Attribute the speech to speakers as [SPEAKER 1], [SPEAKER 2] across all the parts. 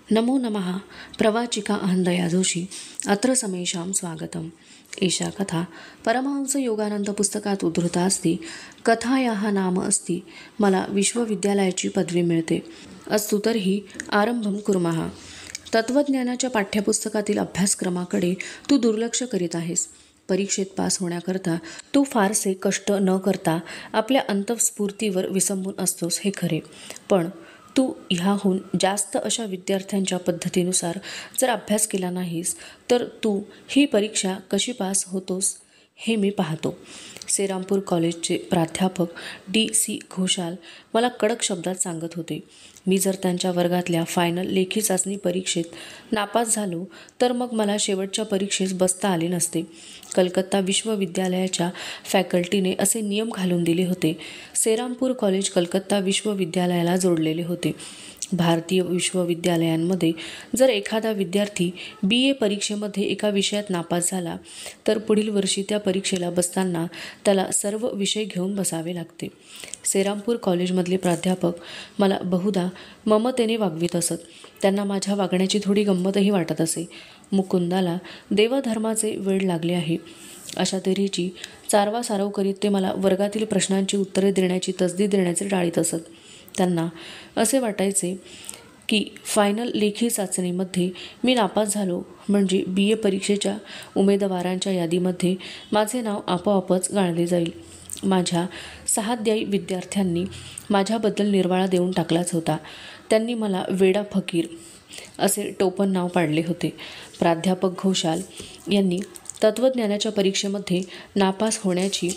[SPEAKER 1] नमो नमः प्रवाचिका अहंदया जोशी अत्र समेषां स्वागतम्। एषा कथा परमहंस योगानंद पुस्तकात उद्धृता अस्ति। कथायाः नाम अस्ति मला विश्वविद्यालयाची पदवी मिळते। अस्तु तर्हि आरंभं कुर्मः। तत्त्वज्ञानाच्या पाठ्यपुस्तकातील अभ्यासक्रमाकडे तू दुर्लक्ष करीत आहेस। परीक्षेत पास होण्याकरता तू फारसे कष्ट न करता आपल्या अंतःस्फूर्तीवर विसंबून असतोस हे खरे, पण तू ह्याहून जास्त अशा विद्यार्थ्यांच्या पद्धतीनुसार जर अभ्यास केला नाहीस तर तू ही परीक्षा कशी पास होतोस हे मी पाहतो। सेरामपूर कॉलेजचे प्राध्यापक D.C. घोषाल मला कडक शब्दात सांगत होते, मी जर त्यांच्या वर्गातल्या फायनल लेखी चाचणी परीक्षेत नापास झालो तर मग मला शेवटच्या परीक्षेस बसता आले नसते। कलकत्ता विश्वविद्यालयाच्या फॅकल्टीने असे नियम घालून दिले होते। सेरामपूर कॉलेज कलकत्ता विश्वविद्यालयाला जोडलेले होते। भारतीय विश्वविद्यालयांमध्ये जर एखादा विद्यार्थी BA परीक्षेमध्ये एका विषयात नापास झाला तर पुढील वर्षी त्या परीक्षेला बसताना त्याला सर्व विषय घेऊन बसावे लागते। सेरामपूर कॉलेजमधले प्राध्यापक मला बहुधा ममतेने वागवीत असत। त्यांना माझ्या वागण्याची थोडी गंमतही वाटत असे। मुकुंदाला देवधर्माचे वेड लागले आहे अशा तऱ्हेची चारवासारव करीत ते मला वर्गातील प्रश्नांची उत्तरे देण्याची तसदी देण्याचे टाळीत असत। त्यांना असे वाटायचे की फायनल लेखी चाचणीमध्ये मी नापास झालो म्हणजे BA परीक्षेच्या उमेदवारांच्या यादीमध्ये माझे नाव आपोआपच गाळले जाईल। माझ्या सहाध्यायी विद्यार्थ्यांनी माझ्याबद्दल निर्वाळा देऊन टाकलाच होता। त्यांनी मला वेडा फकीर असे टोपण नाव पाडले होते। प्राध्यापक घोषाल यांनी तत्त्वज्ञानाच्या परीक्षेमध्ये नापास होण्याची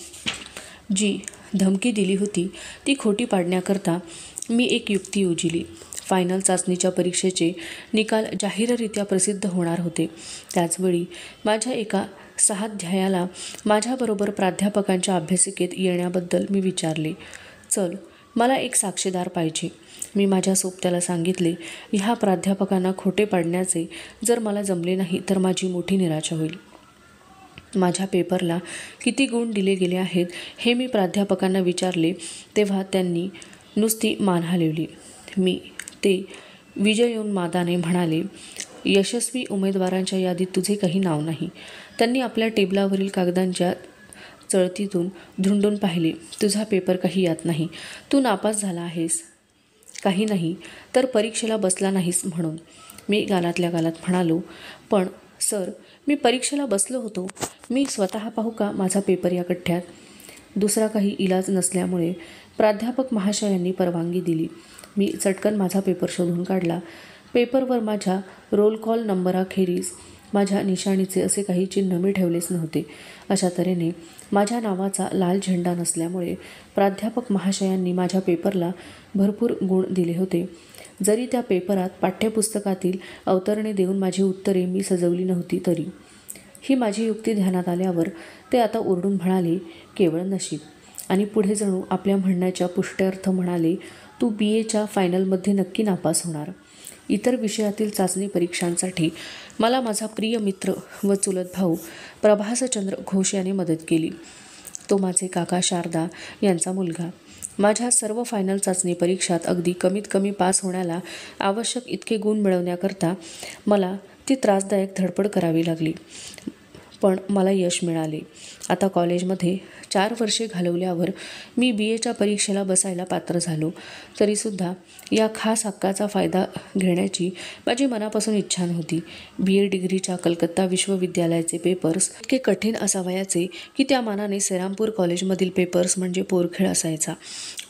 [SPEAKER 1] जी धमकी दिली होती ती खोटी पाडण्याकरता मी एक युक्ती योजिली। फायनल चाचणीच्या परीक्षेचे निकाल जाहीररित्या प्रसिद्ध होणार होते। त्याचवेळी माझ्या एका सहाध्यायाला माझ्याबरोबर प्राध्यापकांच्या अभ्यासिकेत येण्याबद्दल मी विचारले। चल, मला एक साक्षीदार पाहिजे। मी माझ्या सोबत्याला सांगितले, ह्या प्राध्यापकांना खोटे पाडण्याचे जर मला जमले नाही तर माझी मोठी निराशा होईल। माझ्या पेपरला किती गुण दिले गेले आहेत हे मी प्राध्यापकांना विचारले तेव्हा त्यांनी नुसती मान हलवली। मी ते विजयोन्मादाने म्हणाले, यशस्वी उमेदवारांच्या यादीत तुझे काही नाव नाही। त्यांनी आपल्या टेबलावरील कागदांच्या चळतीतून धुंडून पाहिले। तुझा पेपर काही यात नाही, तू नापास झाला आहेस। काही नाही तर परीक्षेला बसला नाहीस म्हणून। मी गालातल्या गालात म्हणालो, पण सर, मी परीक्षेला बसलो होतो। मी स्वतः पाहू का माझा पेपर या कठ्ठ्यात? दुसरा काही इलाज नसल्यामुळे प्राध्यापक महाशयांनी परवानगी दिली। मी चटकन माझा पेपर शोधून काढला। पेपरवर माझ्या रोल कॉल नंबराखेरीज माझ्या निशाणीचे असे काही चिन्ह मी ठेवलेच नव्हते। अशा तऱ्हेने माझ्या नावाचा लाल झेंडा नसल्यामुळे प्राध्यापक महाशयांनी माझ्या पेपरला भरपूर गुण दिले होते, जरी त्या पेपरात पाठ्यपुस्तकातील अवतरणे देऊन माझी उत्तरे मी सजवली नव्हती तरी। ही माझी युक्ती ध्यानात आल्यावर ते आता ओरडून म्हणाले, केवळ नशीब। आणि पुढे जणू आपल्या म्हणण्याच्या पुष्ट्यर्थ म्हणाले, तू BAच्या फायनलमध्ये नक्की नापास होणार। इतर विषयातील चाचणी परीक्षांसाठी मला माझा प्रिय मित्र व चुलत भाऊ प्रभासचंद्र घोष याने मदत केली। तो माझे काका शारदा यांचा मुलगा। माझ्या सर्व फायनल चाचणी परीक्षात अगदी कमीत कमी पास होण्याला आवश्यक इतके गुण मिळवण्याकरता मला ती त्रासदायक धडपड करावी लागली, पण मला यश मिळाले। आता कॉलेजमध्ये 4 वर्षे घालवल्यावर मी BAच्या परीक्षेला बसायला पात्र झालो, तरीसुद्धा या खास हक्काचा फायदा घेण्याची माझी मनापासून इच्छा नव्हती। BA डिग्रीच्या कलकत्ता विश्वविद्यालयाचे पेपर्स इतके कठीण असावयाचे की त्या मानाने सेरामपूर कॉलेजमधील पेपर्स म्हणजे पोरखेळ असायचा।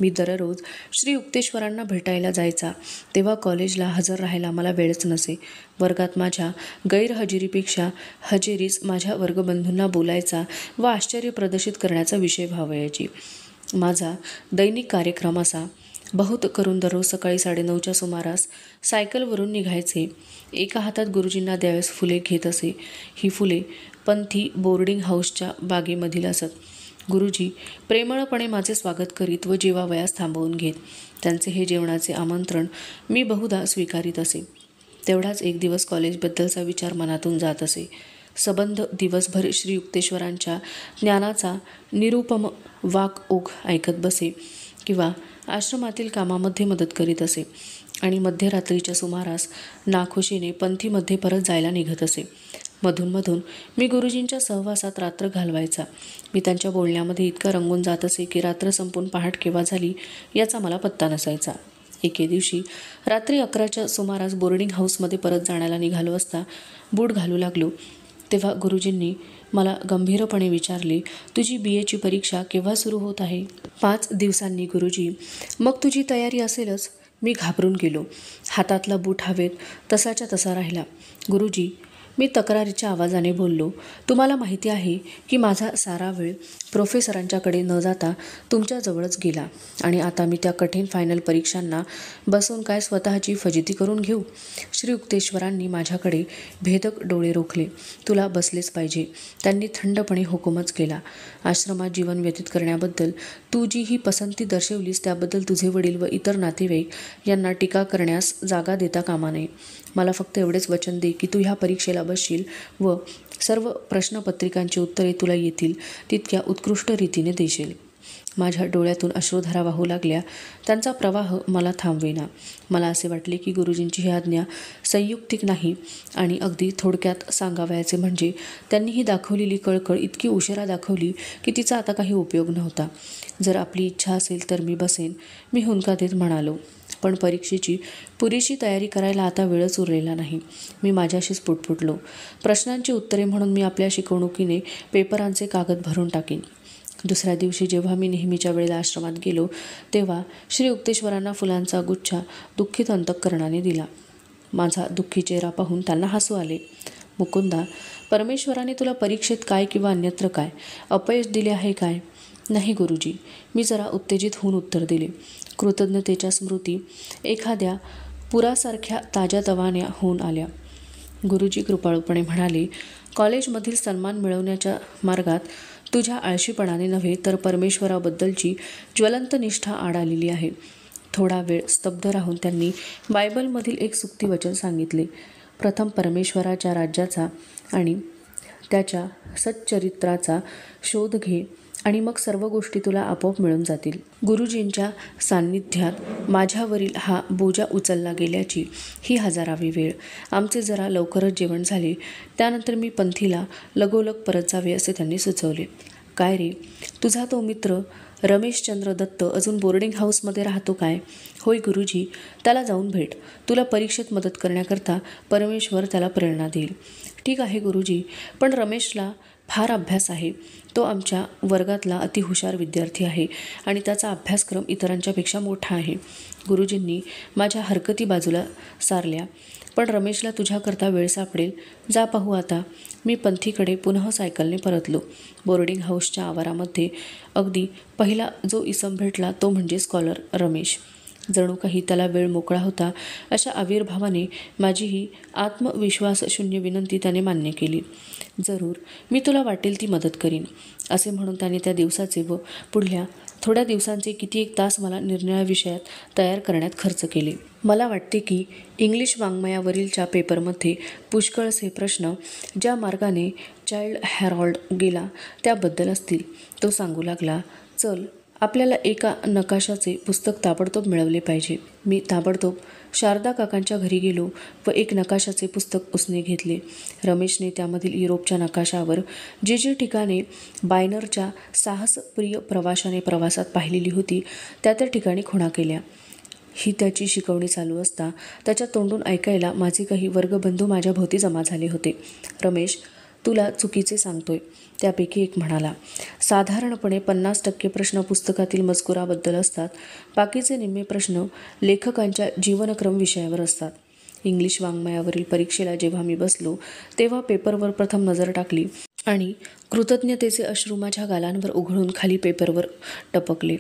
[SPEAKER 1] मी दररोज श्री युक्तेश्वरांना भेटायला जायचा तेव्हा कॉलेजला हजर राहायला मला वेळच नसे। वर्गात माझ्या गैरहजेरीपेक्षा हजेरीच माझ्या वर्गबंधूंना बोलायचा व आश्चर्य प्रदर्शित करण्याचा विषय व्हावयाची। माझा दैनिक कार्यक्रम असा, बहुत करून दररोज सकाळी 9:30च्या सुमारास सायकलवरून निघायचे। एका हातात गुरुजींना द्यावेस फुले घेत असे। ही फुले पंथी बोर्डिंग हाऊसच्या बागेमधील असत। गुरुजी प्रेमळपणे माझे स्वागत करीत व जेवावयास थांबवून घेत। त्यांचे हे जेवणाचे आमंत्रण मी बहुधा स्वीकारीत असे। तेवढाच एक दिवस कॉलेजबद्दलचा विचार मनातून जात असे। सबंध दिवसभर श्री युक्तेश्वरांच्या ज्ञानाचा निरुपम वाक ओघ ऐकत बसे किंवा आश्रमातील कामामध्ये मदत करीत असे। आणि मध्यरात्रीच्या सुमारास नाखुशीने पंथीमध्ये परत जायला निघत असे. मधूनमधून मी गुरुजींच्या सहवासात रात्र घालवायचा. मी त्यांच्या बोलण्यामध्ये इतका रंगून जात असे की रात्र संपून पहाट केव्हा झाली याचा मला पत्ता नसायचा. एके दिवशी रात्री 11च्या सुमारास बोर्डिंग हाऊसमध्ये परत जाण्याला निघालो असता बूट घालू लागलो तेव्हा गुरुजींनी मला गंभीरपणे विचारले, तुझी BAची परीक्षा केव्हा सुरू होत आहे? 5 दिवसांनी गुरुजी. मग तुझी तयारी असेलच. मी घाबरून गेलो. हातातला बूट हवेत तसाच्या तसा राहिला. गुरुजी, मी तक्रारीच्या आवाजाने बोललो, तुम्हाला माहिती आहे की माझा सारा वेळ प्रोफेसरांच्याकडे न जाता तुमच्याजवळच गेला आणि आता मी त्या कठीण फायनल परीक्षांना बसून काय स्वतःची फजिती करून घेऊ? श्री युक्तेश्वरांनी माझ्याकडे भेदक डोळे रोखले. तुला बसलेच पाहिजे. त्यांनी थंडपणे हुकूमच केला. आश्रमात जीवन व्यतीत करण्याबद्दल तू जी ही पसंती दर्शवलीस त्याबद्दल तुझे वडील व इतर नातेवाईक यांना टीका करण्यास जागा देता कामा नये. मला फक्त एवढेच वचन दे की तू ह्या परीक्षेला बसशील व सर्व प्रश्नपत्रिकांची उत्तरे तुला येतील तितक्या उत्कृष्ट रीतीने देशील. माझ्या डोळ्यातून अश्रुधारा वाहू लागल्या. त्यांचा प्रवाह मला थांबवेना. मला असे वाटले की गुरुजींची ही आज्ञा संयुक्तिक नाही आणि अगदी थोडक्यात सांगावयाचे म्हणजे त्यांनी ही दाखवलेली कळकळ इतकी उशिरा दाखवली की तिचा आता काही उपयोग नव्हता. जर आपली इच्छा असेल तर मी बसेन, मी हुंदका देत म्हणालो. पण परीक्षेची पुरेशी तयारी करायला आता वेळच उरलेला नाही. मी माझ्याशीच पुटपुटलो. प्रश्नांची उत्तरे म्हणून मी आपल्या शिकवणुकीने पेपरांचे कागद भरून टाकीन. दुसऱ्या दिवशी जेव्हा मी नेहमीच्या वेळेला आश्रमात गेलो तेव्हा श्री युक्तेश्वरांना फुलांचा गुच्छा दुःखित अंतःकरणाने दिला. माझा दुःखी चेहरा पाहून त्यांना हसू आले. मुकुंदा, परमेश्वराने तुला परीक्षेत काय किंवा अन्यत्र काय अपयश दिले आहे काय? नाही गुरुजी, मी जरा उत्तेजित होऊन उत्तर दिले. कृतज्ञतेच्या स्मृती एखाद्या पुरासारख्या ताज्या तवान्या होऊन आल्या. गुरुजी कृपाळूपणे म्हणाले, कॉलेजमधील सन्मान मिळवण्याच्या मार्गात तुझ्या आळशीपणाने नव्हे तर परमेश्वराबद्दलची ज्वलंत निष्ठा आड आलेली आहे. थोडा वेळ स्तब्ध राहून त्यांनी बायबलमधील एक सुक्ती वचन सांगितले. प्रथम परमेश्वराच्या राज्याचा आणि त्याच्या सच्चरित्राचा शोध घे आणि मग सर्व गोष्टी तुला आपोआप मिळून जातील. गुरुजींच्या सान्निध्यात माझ्यावरील हा बोजा उचलला गेल्याची ही 1000वी वेळ. आमचे जरा लवकरच जेवण झाले. त्यानंतर मी पंथीला लगोलग परत जावे असे त्यांनी सुचवले. काय रे, तुझा तो मित्र रमेशचंद्र दत्त अजून बोर्डिंग हाऊसमध्ये राहतो काय? होय गुरुजी, त्याला जाऊन भेट. तुला परीक्षेत मदत करण्याकरता परमेश्वर त्याला प्रेरणा देईल. ठीक आहे गुरुजी, पण रमेशला फार अभ्यास आहे. तो आमच्या वर्गातला अतिहुशार विद्यार्थी आहे आणि त्याचा अभ्यासक्रम इतरांच्यापेक्षा मोठा आहे. गुरुजींनी माझ्या हरकती बाजूला सारल्या. पण रमेशला तुझ्याकरता वेळ सापडेल. जा पाहू आता. मी पंथीकडे पुनः सायकलने परतलो. बोर्डिंग हाऊसच्या आवारामध्ये अगदी पहिला जो इसम भेटला तो म्हणजे स्कॉलर रमेश. जणू काही त्याला वेळ मोकळा होता अशा आविर्भावाने माझी ही आत्मविश्वासशून्य विनंती त्याने मान्य केली. जरूर, मी तुला वाटेल ती मदत करीन, असे म्हणून त्याने त्या दिवसाचे व पुढल्या थोड्या दिवसांचे कित्येक तास मला निरनिराळ्या विषयात तयार करण्यात खर्च केले. मला वाटते की इंग्लिश वाङ्मयावरीलच्या पेपरमध्ये पुष्कळसे प्रश्न ज्या मार्गाने चाइल्ड हॅरॉल्ड गेला त्याबद्दल असतील. तो सांगू लागला, चल, आपल्याला एका नकाशाचे पुस्तक ताबडतोब मिळवले पाहिजे. मी ताबडतोब शारदा काकांच्या घरी गेलो व एक नकाशाचे पुस्तक उसने घेतले. रमेशने त्यामधील युरोपच्या नकाशावर जी जी ठिकाणे बायनरच्या साहसप्रिय प्रवाशाने प्रवासात पाहिलेली होती त्या त्या ठिकाणी खुणा केल्या. ही त्याची शिकवणी चालू असता त्याच्या तोंडून ऐकायला माझे काही वर्गबंधू माझ्या भोवती जमा झाले होते. रमेश, तुला चुकीचे सांगतोय, त्यापैकी एक म्हणाला. साधारणपणे 50% प्रश्न पुस्तकातील मजकुराबद्दल असतात. बाकीचे निम्मे प्रश्न लेखकांच्या जीवनक्रम विषयावर असतात. इंग्लिश वाङ्मयावरील परीक्षेला जेव्हा मी बसलो तेव्हा पेपरवर प्रथम नजर टाकली आणि कृतज्ञतेचे अश्रू माझ्या गालांवर उघळून खाली पेपरवर टपकले.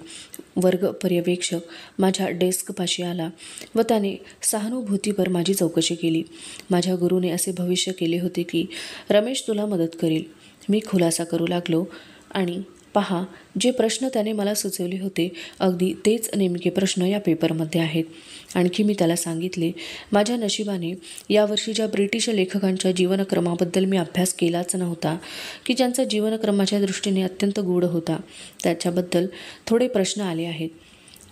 [SPEAKER 1] वर्ग पर्यवेक्षक माझ्या डेस्कपाशी आला व त्याने सहानुभूतीवर माझी चौकशी केली. माझ्या गुरुने असे भविष्य केले होते की रमेश तुला मदत करेल. मी खुलासा करू लागलो आणि पहा, जे प्रश्न त्याने मला सुचवले होते अगदी तेच नेमके प्रश्न या पेपरमध्ये आहेत. आणखी मी त्याला सांगितले, माझ्या नशिबाने यावर्षी ज्या ब्रिटिश लेखकांच्या जीवनक्रमाबद्दल मी अभ्यास केलाच नव्हता की ज्यांचा जीवनक्रमाच्या दृष्टीने अत्यंत गूढ होता त्याच्याबद्दल थोडे प्रश्न आले आहेत.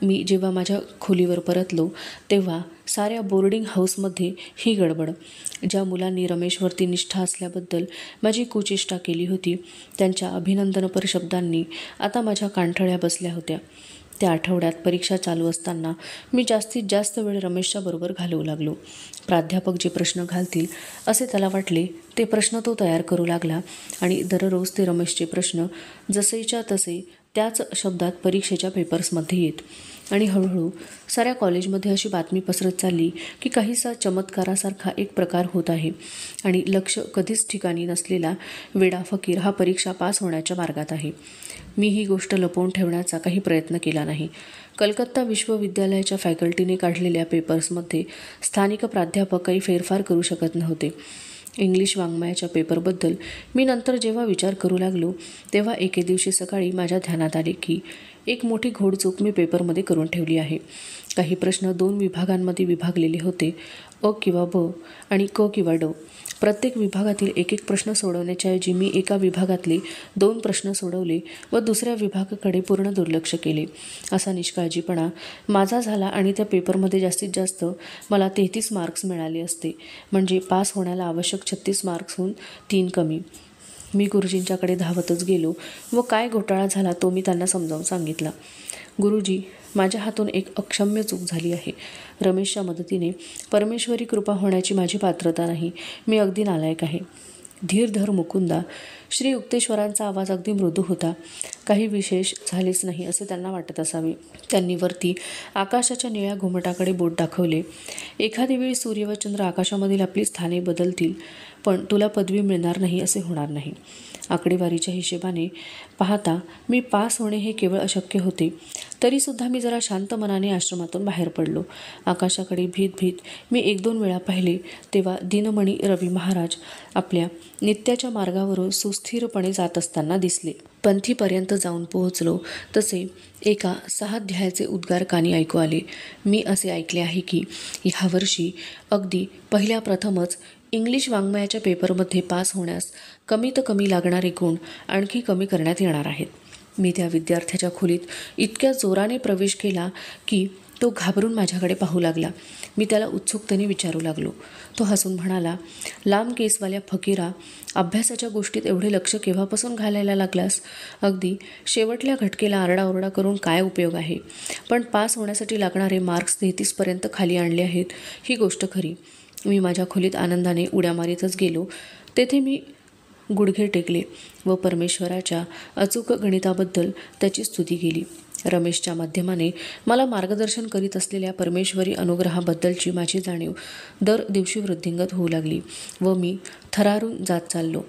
[SPEAKER 1] मी जेव्हा माझ्या खोलीवर परतलो तेव्हा साऱ्या बोर्डिंग हाऊसमध्ये ही गडबड. ज्या मुलांनी रमेशवरती निष्ठा असल्याबद्दल माझी कुचेष्टा केली होती त्यांच्या अभिनंदनपर शब्दांनी आता माझ्या कानठळ्या बसल्या होत्या. त्या आठवड्यात परीक्षा चालू असताना मी जास्तीत जास्त वेळ रमेशच्या बरोबर घालवू लागलो. प्राध्यापक जे प्रश्न घालतील असे त्याला वाटले ते प्रश्न तो तयार करू लागला आणि दररोज ते रमेशचे प्रश्न जसेच्या तसे त्याच शब्दात परीक्षेच्या पेपर्समध्ये येत. आणि हळूहळू साऱ्या कॉलेजमध्ये अशी बातमी पसरत चालली की काहीसा चमत्कारासारखा एक प्रकार होत आहे आणि लक्ष कधीच ठिकाणी नसलेला वेडा फकीर हा परीक्षा पास होण्याच्या मार्गात आहे. मी ही गोष्ट लपवून ठेवण्याचा काही प्रयत्न केला नाही. कलकत्ता विश्वविद्यालयाच्या फॅकल्टीने काढलेल्या पेपर्समध्ये स्थानिक प्राध्यापक काही फेरफार करू शकत नव्हते. इंग्लिश वाङ्मयाच्या पेपरबद्दल मी नंतर जेव्हा विचार करू लागलो तेव्हा एके दिवशी सकाळी माझ्या ध्यानात आले की एक मोठी घोडचूक मी पेपरमध्ये करून ठेवली आहे. काही प्रश्न 2 विभागांमध्ये विभागलेले होते, अ किंवा ब आणि क किंवा ड. प्रत्येक विभागातील एक एक प्रश्न सोडवण्याच्याऐवजी मी एका विभागातले 2 प्रश्न सोडवले व दुसऱ्या विभागाकडे पूर्ण दुर्लक्ष केले. असा निष्काळजीपणा माझा झाला आणि त्या पेपरमध्ये जास्तीत जास्त मला 33 मार्क्स मिळाले असते, म्हणजे पास होण्याला आवश्यक 36 मार्क्सहून 3 कमी. मी गुरुजींच्याकडे धावतच गेलो व काय घोटाळा झाला तो मी त्यांना समजावून सांगितला. गुरुजी, माझ्या हातून एक अक्षम्य चूक झाली आहे. रमेशच्या मदतीने परमेश्वरी कृपा होण्याची माझी पात्रता नाही. मी अगदी नालायक आहे. धीर धर मुकुंदा. श्री युक्तेश्वरांचा आवाज अगदी मृदू होता. काही विशेष झालेच नाही असे त्यांना वाटत असावे. त्यांनी वरती आकाशाच्या निळ्या घुमटाकडे बोट दाखवले. एखादी वेळी सूर्य व चंद्र आकाशामधील आपली स्थाने बदलतील, पण तुला पदवी मिळणार नाही असे होणार नाही. आकडेवारीच्या हिशेबाने पाहता मी पास होणे हे केवळ अशक्य होते. तरीसुद्धा मी जरा शांत मनाने आश्रमातून बाहेर पडलो. आकाशाकडे भीत भीत मी 1-2 वेळा पाहिले तेव्हा दिनमणी रवी महाराज आपल्या नित्याच्या मार्गावरून सुस्थिरपणे जात असताना दिसले. पंथीपर्यंत जाऊन पोहोचलो तसे एका 6 अध्यायाचे उद्गार कानी ऐकू आले. मी असे ऐकले आहे की ह्या वर्षी अगदी पहिल्या प्रथमच इंग्लिश वाङ्मयाच्या पेपरमध्ये पास होण्यास कमीत कमी लागणारे गुण आणखी कमी करण्यात येणार आहेत. मी त्या विद्यार्थ्याच्या खोलीत इतक्या जोराने प्रवेश केला की तो घाबरून माझ्याकडे पाहू लागला. मी त्याला उत्सुकतेने विचारू लागलो. तो हसून म्हणाला, लांब केसवाल्या फकीरा, अभ्यासाच्या गोष्टीत एवढे लक्ष केव्हापासून घालायला लागलास? अगदी शेवटल्या घटकेला आरडाओरडा करून काय उपयोग आहे? पण पास होण्यासाठी लागणारे मार्क्स 33पर्यंत खाली आणले आहेत ही गोष्ट खरी. मी माझ्या खोलीत आनंदाने उड्या मारीतच गेलो. तेथे मी गुडघे टेकले व परमेश्वराच्या अचूक गणिताबद्दल त्याची स्तुती केली. रमेशच्या माध्यमाने मला मार्गदर्शन करीत असलेल्या परमेश्वरी अनुग्रहाबद्दलची माझी जाणीव दर दिवशी वृद्धिंगत होऊ लागली व मी थरारून जात चाललो.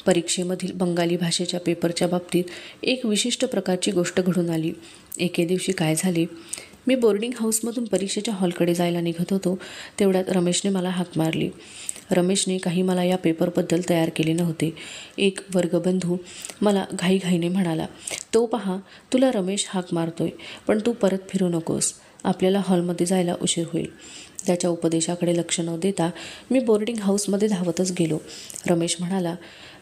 [SPEAKER 1] परीक्षेमधील बंगाली भाषेच्या पेपरच्या बाबतीत एक विशिष्ट प्रकारची गोष्ट घडून आली. एके दिवशी काय झाले, मी बोर्डिंग हाऊसमधून परीक्षेच्या हॉलकडे जायला निघत होतो तेवढ्यात रमेशने मला हाक मारली. रमेशने काही मला या पेपरबद्दल तयार केले नव्हते. एक वर्गबंधू मला घाईघाईने म्हणाला, तो पहा, तुला रमेश हाक मारतोय, पण तू परत फिरू नकोस. आपल्याला हॉलमध्ये जायला उशीर होईल. त्याच्या उपदेशाकडे लक्ष न देता मी बोर्डिंग हाऊसमध्ये धावतच गेलो. रमेश म्हणाला,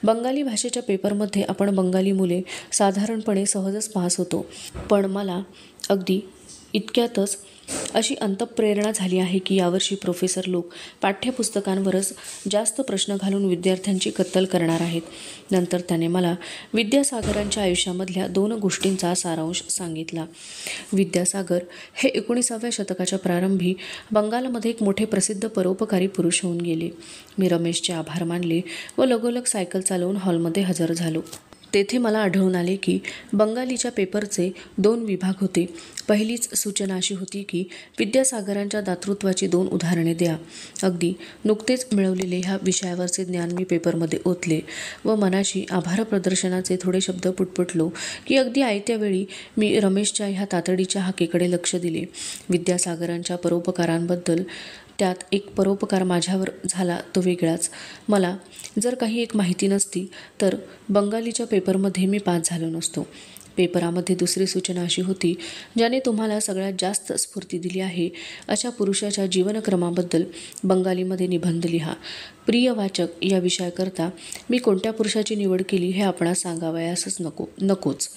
[SPEAKER 1] बंगाली भाषेच्या पेपरमध्ये आपण बंगाली मुले साधारणपणे सहजच पास होतो, पण मला अगदी इतक्यातच अशी अंतःप्रेरणा झाली आहे की यावर्षी प्रोफेसर लोक पाठ्यपुस्तकांवरच जास्त प्रश्न घालून विद्यार्थ्यांची कत्तल करणार आहेत. नंतर त्याने मला विद्यासागरांच्या आयुष्यामधल्या 2 गोष्टींचा सारांश सांगितला. विद्यासागर हे 19व्या शतकाच्या प्रारंभी बंगालमध्ये एक मोठे प्रसिद्ध परोपकारी पुरुष होऊन गेले. मी रमेशचे आभार मानले व लगोलग सायकल चालवून हॉलमध्ये हजर झालो. तेथे मला आढळून आले की बंगालीच्या पेपरचे 2 विभाग होते. पहिलीच सूचना अशी होती की विद्यासागरांच्या दातृत्वाची 2 उदाहरणे द्या. अगदी नुकतेच मिळवलेले ह्या विषयावरचे ज्ञान मी पेपरमध्ये ओतले व मनाशी आभार प्रदर्शनाचे थोडे शब्द पुटपुटलो की अगदी आयत्या वेळी मी रमेशच्या ह्या तातडीच्या हाकेकडे लक्ष दिले. विद्यासागरांच्या परोपकारांबद्दल त्यात एक परोपकार माझ्यावर झाला तो वेगळाच. मला जर काही एक माहिती नसती तर बंगालीच्या पेपरमध्ये मी पास झालो नसतो. पेपरामध्ये दुसरी सूचना अशी होती, ज्याने तुम्हाला सगळ्यात जास्त स्फूर्ती दिली आहे अशा पुरुषाच्या जीवनक्रमाबद्दल बंगालीमध्ये निबंध लिहा. प्रिय वाचक, या विषयाकरता मी कोणत्या पुरुषाची निवड केली हे आपणास सांगावयासच नकोच.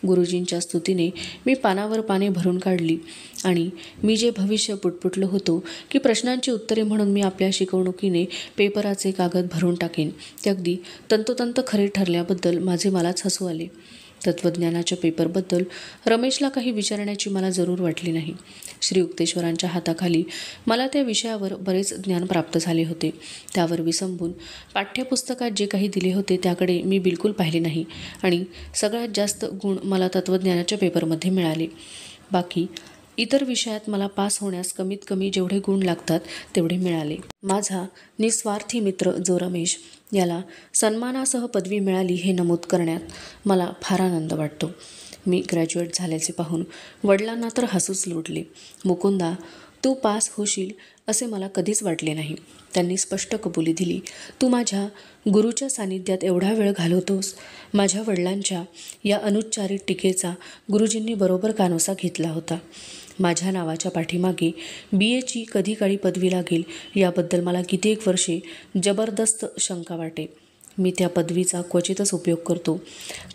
[SPEAKER 1] गुरुजींच्या स्तुतीने मी पानावर पाने भरून काढली आणि मी जे भविष्य पुटपुटलो होतो की प्रश्नांची उत्तरे म्हणून मी आपल्या शिकवणुकीने पेपराचे कागद भरून टाकेन, ते अगदी तंतोतंत खरे ठरल्याबद्दल माझे मलाच हसू आले. तत्त्वज्ञानाच्या पेपरबद्दल रमेशला काही विचारण्याची मला जरूर वाटली नाही. श्री युक्तेश्वरांच्या हाताखाली मला त्या विषयावर बरेच ज्ञान प्राप्त झाले होते. त्यावर विसंबून पाठ्यपुस्तकात जे काही दिले होते त्याकडे मी बिलकुल पाहिले नाही आणि सगळ्यात जास्त गुण मला तत्त्वज्ञानाच्या पेपरमध्ये मिळाले. बाकी इतर विषयात मला पास होण्यास कमीत कमी जेवढे गुण लागतात तेवढे मिळाले. माझा निस्वार्थी मित्र जो रमेश, याला सन्मानासह पदवी मिळाली हे नमूद करण्यात मला फार आनंद वाटतो. मी ग्रॅज्युएट झाल्याचे पाहून वडिलांना तर हसूच लुटले. मुकुंदा, तू पास होशील असे मला कधीच वाटले नाही. त्यांनी स्पष्ट कबुली दिली. तू माझ्या गुरुच्या सानिध्यात एवढा वेळ घालवतोस. माझ्या वडिलांच्या या अनुच्चारित टीकेचा गुरुजींनी बरोबर कानोसा घेतला होता. माझ्या नावाच्या पाठीमागे BAची कधी काळी पदवी लागेल याबद्दल मला कित्येक वर्षे जबरदस्त शंका वाटे. मी त्या पदवीचा क्वचितच उपयोग करतो,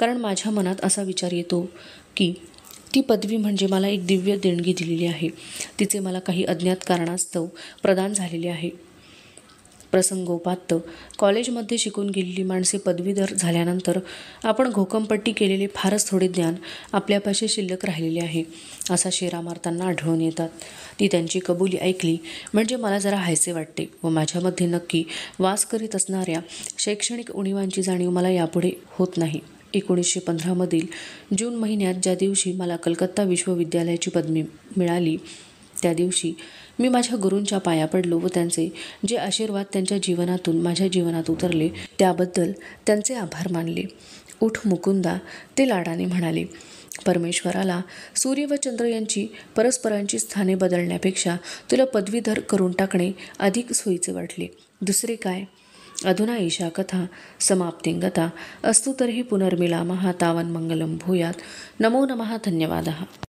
[SPEAKER 1] कारण माझ्या मनात असा विचार येतो की ती पदवी म्हणजे मला एक दिव्य देणगी दिलेली आहे. तिचे मला काही अज्ञात कारणास्तव प्रदान झालेले आहे. प्रसंगोपात कॉलेजमध्ये शिकून गेलेली माणसे पदवीधर झाल्यानंतर आपण घोकंपट्टी केलेले फारच थोडे ज्ञान आपल्यापाशी शिल्लक राहिलेले आहे असा शेरा मारताना आढळून येतात. ती त्यांची कबुली ऐकली म्हणजे मला जरा हायसे वाटते व माझ्यामध्ये नक्की वास करीत असणाऱ्या शैक्षणिक उणिवांची जाणीव मला यापुढे होत नाही. 1915मधील जून महिन्यात ज्या दिवशी मला कलकत्ता विश्वविद्यालयाची पदवी मिळाली त्या दिवशी मी माझ्या गुरूंच्या पाया पडलो व त्यांचे जे आशीर्वाद त्यांच्या जीवनातून माझ्या जीवनात उतरले त्याबद्दल त्यांचे आभार मानले. उठ मुकुंदा, ते लाडाने म्हणाले. परमेश्वराला सूर्य व चंद्र यांची परस्परांची स्थाने बदलण्यापेक्षा तुला पदवीधर करून टाकणे अधिक सोयीचे वाटले. दुसरे काय? अधुना एषा कथा समाप्तिंगता अस्तु तर्हि पुनर्मिलामः तावन्मंगलं भूयात्. नमो नमः. धन्यवादः.